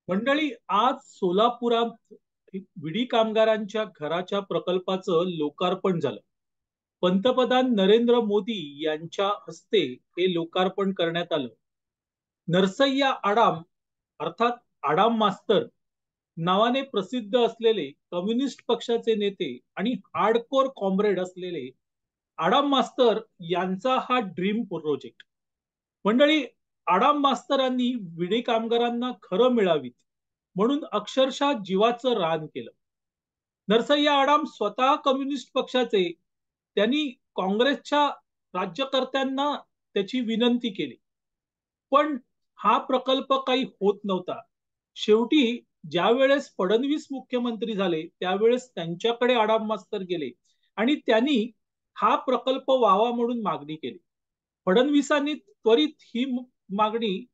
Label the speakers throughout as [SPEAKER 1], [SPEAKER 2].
[SPEAKER 1] मंडळी, आज सोलापुरात विडी कामगारांच्या घराच्या प्रकल्पाचं लोकार्पण झालं. पंतप्रधान नरेंद्र मोदी यांच्या हस्ते हे लोकार्पण करण्यात आलं. नरसय्या आडाम अर्थात आडाम मास्तर नावाने प्रसिद्ध असलेले कम्युनिस्ट पक्षाचे नेते आणि हार्डकोर कॉम्रेड असलेले आडाम मास्तर यांचा हा ड्रीम प्रोजेक्ट. मंडळी, आडाम मास्तरांनी विडी कामगारांना खरं मिळावीत म्हणून अक्षरशः जीवाचं रान केलं. नरसय्या आडाम स्वतः कम्युनिस्ट पक्षाचे. त्यांनी काँग्रेसच्या राज्यकर्त्यांना त्याची विनंती केली, पण हा प्रकल्प काही होत नव्हता. शेवटी ज्या वेळेस फडणवीस मुख्यमंत्री झाले त्यावेळेस त्यांच्याकडे आडाम मास्तर गेले आणि त्यांनी हा प्रकल्प व्हावा म्हणून मागणी केली. फडणवीसांनी त्वरित ही मागणी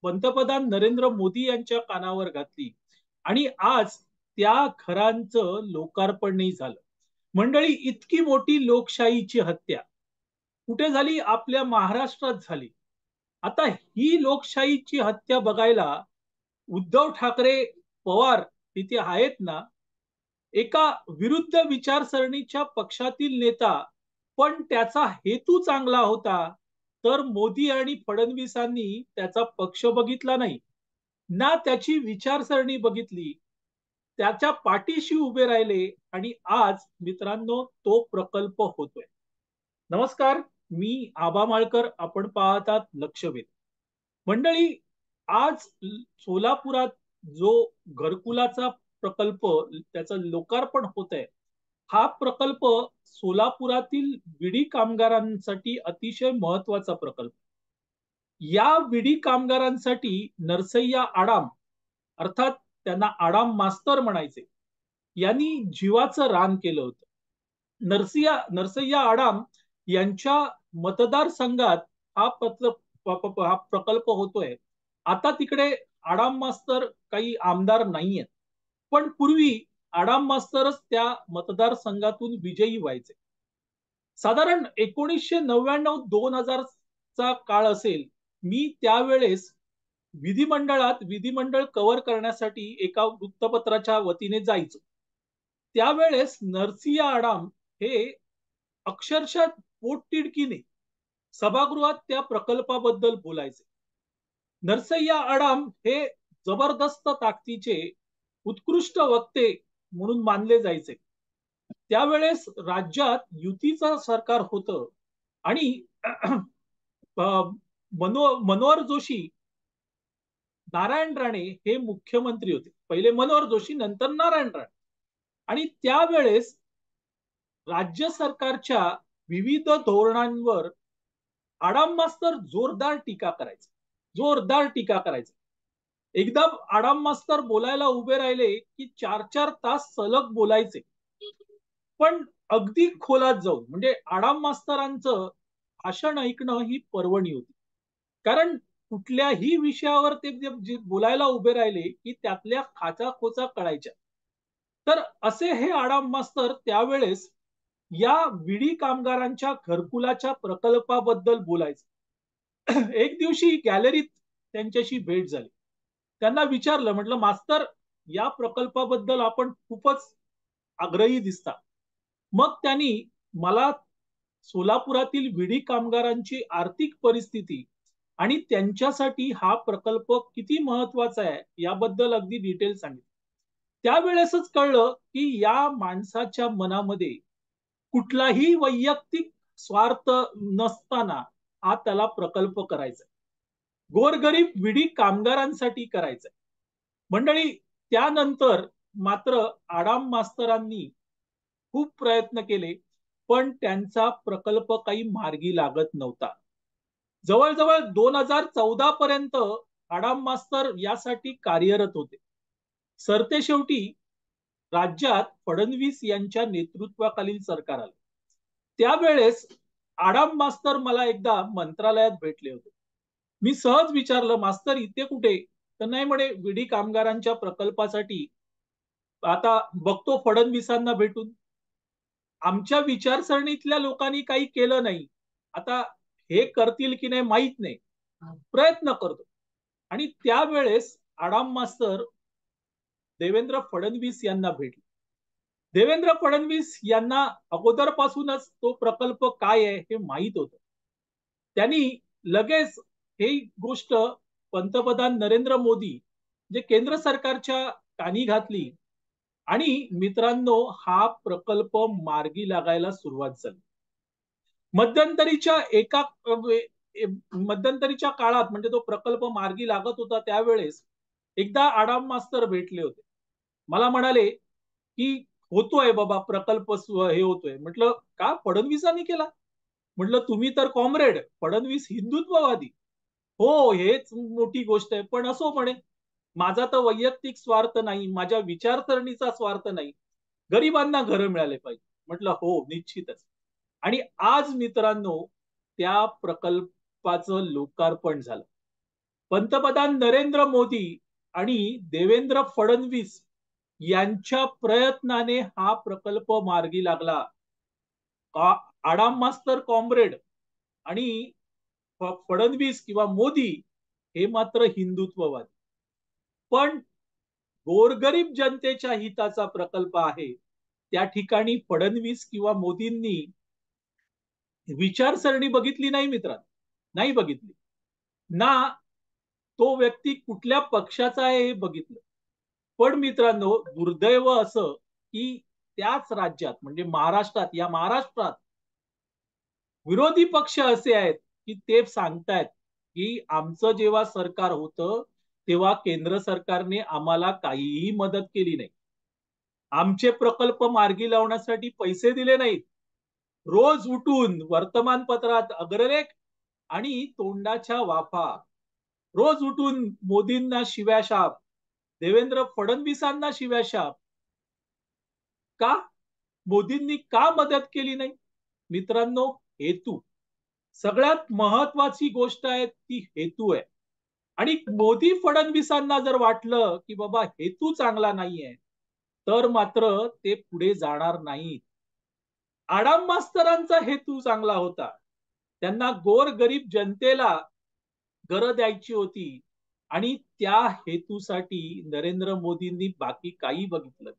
[SPEAKER 1] पंतप्रधान नरेंद्र मोदी यांच्या कानावर घातली आणि आज त्या घरांचं लोकार्पणही झालं. मंडळी, इतकी मोठी लोकशाहीची हत्या कुठे झाली? आपल्या महाराष्ट्रात झाली. आता ही लोकशाहीची हत्या बघायला उद्धव ठाकरे, पवार तिथे आहेत ना. एका विरुद्ध विचारसरणीच्या पक्षातील नेता, पण त्याचा हेतू चांगला होता, तर मोदी आणि फडणवीसांनी त्याचा पक्ष बघितला नाही ना त्याची विचारसरणी बघितली. त्याच्या पाठीशी उभे राहिले आणि आज मित्रांनो तो प्रकल्प होतोय. नमस्कार, मी आबा माळकर. आपण पाहतात लक्षवेध. मंडळी, आज सोलापुरात जो घरकुलाचा प्रकल्प त्याचं लोकार्पण होत आहे, हा प्रकल्प सोलापुरातील विडी कामगारांसाठी अतिशय महत्वाचा प्रकल्प. या विडी कामगारांसाठी नरसय्या आडाम अर्थात त्यांना आडाम मास्तर म्हणायचे, यांनी जीवाचं रान केलं होतं. नरसय्या आडाम यांच्या मतदारसंघात हा प्रकल्प होतोय. आता तिकडे आडाम मास्तर काही आमदार नाहीयेत, पण पूर्वी आडाम मास्तरच त्या मतदारसंघातून विजयी व्हायचे. साधारण 1999-2000 चा काळ असेल. मी त्यावेळेस विधिमंडळ कव्हर करण्यासाठी एका वृत्तपत्राच्या वतीने जायचो. त्यावेळेस नरसिंह आडाम हे अक्षरशः पोटतिडकीने सभागृहात त्या प्रकल्पाबद्दल बोलायचे. नरसय्या आडाम हे जबरदस्त ताकदीचे उत्कृष्ट वक्ते म्हणून मानले जायचे. त्यावेळेस राज्यात युतीचं सरकार होतं आणि मनोहर जोशी, नारायण राणे हे मुख्यमंत्री होते. पहिले मनोहर जोशी, नंतर नारायण राणे. आणि त्यावेळेस राज्य सरकारच्या विविध धोरणांवर आडाम मास्तर जोरदार टीका करायचे. एकदा आडाम मास्तर बोलायला उभे राहिले की 4-4 तास सलग बोलायचे. पण अगदी खोलात जाऊन, म्हणजे आडाम मास्तरांचं भाषण ऐकणं ही पर्वणी होती. कारण कुठल्याही विषयावर ते बोलायला उभे राहिले की त्यातल्या खाचाखोचा कळायच्या. तर असे हे आडाम मास्तर त्यावेळेस या विडी कामगारांच्या घरकुलाच्या प्रकल्पाबद्दल बोलायचे. एक दिवशी गॅलरीत त्यांच्याशी भेट झाली. त्यांना विचारलं, म्हटलं, मास्तर, या प्रकल्पाबद्दल आपण खूपच आग्रही दिसता. मग त्यांनी मला सोलापुरातील विडी कामगारांची आर्थिक परिस्थिती आणि त्यांच्यासाठी हा प्रकल्प किती महत्वाचा आहे याबद्दल अगदी डिटेल सांगितलं. त्यावेळेसच कळलं की या माणसाच्या मनामध्ये कुठलाही वैयक्तिक स्वार्थ नसताना हा त्याला प्रकल्प करायचा, गोरगरीब विडी कामगारांसाठी करायचा. मंडळी, त्यानंतर मात्र आडाम मास्तरांनी खूप प्रयत्न केले, पण त्यांचा प्रकल्प काही मार्गी लागत नव्हता. जवळजवळ 2014 पर्यंत आडाम मास्तर यासाठी कार्यरत होते. सरतेशेवटी राज्यात फडणवीस यांच्या नेतृत्वाखालील सरकार आलं. त्यावेळेस आडाम मास्तर मला एकदा मंत्रालयात भेटले होते. मी सहज विचारलं, मास्तर इथे कुठे? तर नाही म्हणे, विडी कामगारांच्या प्रकल्पासाठी आता बघतो फडणवीसांना भेटून. आमच्या विचारसरणीतल्या लोकांनी काही केलं नाही. आता हे करतील की नाही माहित नाही, प्रयत्न करतो. आणि त्यावेळेस आडाम मास्तर देवेंद्र फडणवीस यांना भेटली. देवेंद्र फडणवीस यांना अगोदरपासूनच तो प्रकल्प काय आहे हे माहीत होतं. त्यांनी लगेच ही गोष्ट पंतप्रधान नरेंद्र मोदी जे केंद्र सरकारच्या कानी घातली आणि मित्रांनो हा प्रकल्प मार्गी लागायला सुरुवात झाली. मध्यंतरीच्या एका मध्यंतरीच्या काळात म्हणजे तो प्रकल्प मार्गी लागत होता त्यावेळेस एकदा आडाम मास्तर भेटले होते. मला म्हणाले की होतोय बाबा प्रकल्प हे होतोय. म्हटलं का फडणवीसांनी केला? म्हटलं तुम्ही तर कॉम्रेड, फडणवीस हिंदुत्ववादी. हो हेच मोठी गोष्ट आहे. पण असो म्हणे माझा तर वैयक्तिक स्वार्थ नाही, माझ्या विचारसरणीचा स्वार्थ नाही, गरिबांना घरं मिळाले पाहिजे. म्हटलं हो निश्चितच. आणि आज मित्रांनो त्या प्रकल्पाचं लोकार्पण झालं. पंतप्रधान नरेंद्र मोदी आणि देवेंद्र फडणवीस यांच्या प्रयत्नाने हा प्रकल्प मार्गी लागला. आडाम मास्तर कॉम्रेड आणि फडणवीस किंवा मोदी हे मात्र हिंदुत्ववादी. पण गोरगरीब जनतेच्या हिताचा प्रकल्प आहे त्या ठिकाणी फडणवीस किंवा मोदींनी विचारसरणी बघितली नाही मित्रांनो, नाही बघितली ना. तो व्यक्ती कुठल्या पक्षाचा आहे हे बघितलं. पण मित्रांनो दुर्दैव असं की त्याच राज्यात म्हणजे महाराष्ट्रात विरोधी पक्ष असे आहेत की ते सांगतायत की आमचं जेव्हा सरकार होतं तेव्हा केंद्र सरकारने आम्हाला काहीही मदत केली नाही, आमचे प्रकल्प मार्गी लावण्यासाठी पैसे दिले नाहीत. रोज उठून वर्तमानपत्रात अग्रलेख आणि तोंडाच्या वाफा, रोज उठून मोदींना शिव्याशाप, देवेंद्र फडणवीसांना शिव्याशाप. का? मोदींनी का मदत केली नाही? मित्रांनो हेतू सगळ्यात महत्वाची गोष्ट आहे ती हेतू आहे. आणि मोदी फडणवीसांना जर वाटलं की बाबा हेतू चांगला नाहीये तर मात्र ते पुढे जाणार नाहीत. आडाम मास्तरांचा हेतू चांगला होता. त्यांना गोर गरीब जनतेला घरं द्यायची होती आणि त्या हेतूसाठी नरेंद्र मोदींनी बाकी काही बघितलं.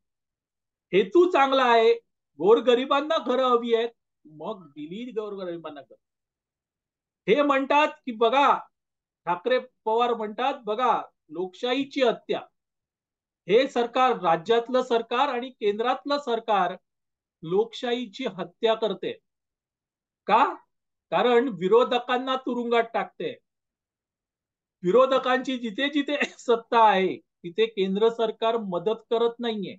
[SPEAKER 1] हेतू चांगला आहे, गोरगरिबांना घरं हवी आहेत, मग दिली गोरगरिबांना घरं. हे म्हणतात की बघा ठाकरे पवार म्हणतात बघा लोकशाहीची हत्या. हे सरकार राज्यातलं सरकार आणि केंद्रातलं सरकार लोकशाहीची हत्या करते. का? कारण विरोधकांना तुरुंगात टाकते. विरोधकांची जिथे जिथे सत्ता आहे तिथे केंद्र सरकार मदत करत नाहीये.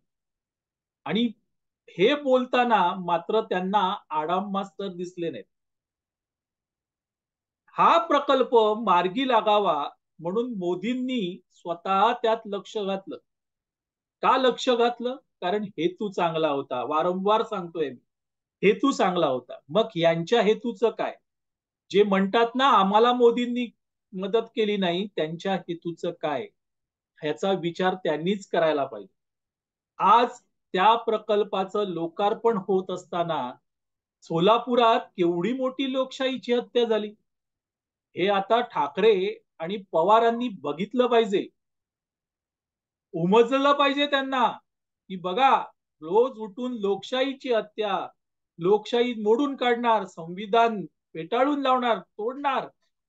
[SPEAKER 1] आणि हे बोलताना मात्र त्यांना आडाम मास्तर दिसले नाहीत. हा प्रकल्प मार्गी लागावा म्हणून मोदींनी स्वतः त्यात लक्ष घातलं. का लक्ष घातलं? कारण हेतू चांगला होता. वारंवार सांगतोय मी, हेतू चांगला होता. मग यांच्या हेतूचं काय? जे म्हणतात ना आम्हाला मोदींनी मदत केली नाही, त्यांच्या हेतूचं काय ह्याचा विचार त्यांनीच करायला पाहिजे. आज त्या प्रकल्पाचं लोकार्पण होत असताना सोलापुरात केवढी मोठी लोकशाहीची हत्या झाली हे आता ठाकरे आणि पवारांनी बघितलं पाहिजे. उमजलं पाहिजे त्यांना की बघा रोज उठून लोकशाहीची हत्या, लोकशाही मोडून काढणार, संविधान पेटाळून लावणार, तोडणार,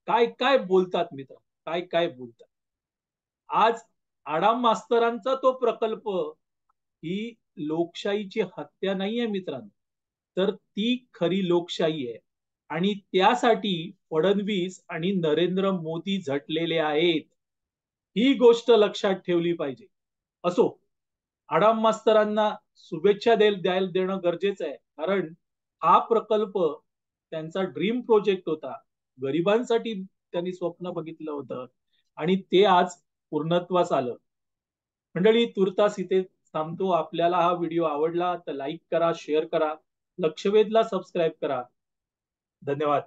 [SPEAKER 1] काय काय बोलतात मित्र, काय काय बोलतात. आज आडाम मास्तरांचा तो प्रकल्प ही लोकशाहीची हत्या नाहीये मित्रांनो, तर ती खरी लोकशाही आहे. आणि त्यासाठी फडणवीस आणि नरेंद्र मोदी झटलेले आहेत. ही गोष्ट लक्षात ठेवली पाहिजे. असो आडाम मास्तरांना शुभेच्छा द्यायला देणं गरजेचं आहे. कारण हा प्रकल्प त्यांचा ड्रीम प्रोजेक्ट होता. गरिबांसाठी त्यांनी स्वप्न बघितलं होतं आणि ते आज पूर्णत्वास आलं. मंडळी तुर्तास इथे थांबतो. आपल्याला हा व्हिडिओ आवडला तर लाईक करा, शेअर करा, लक्षवेधला सबस्क्राईब करा. धन्यवाद.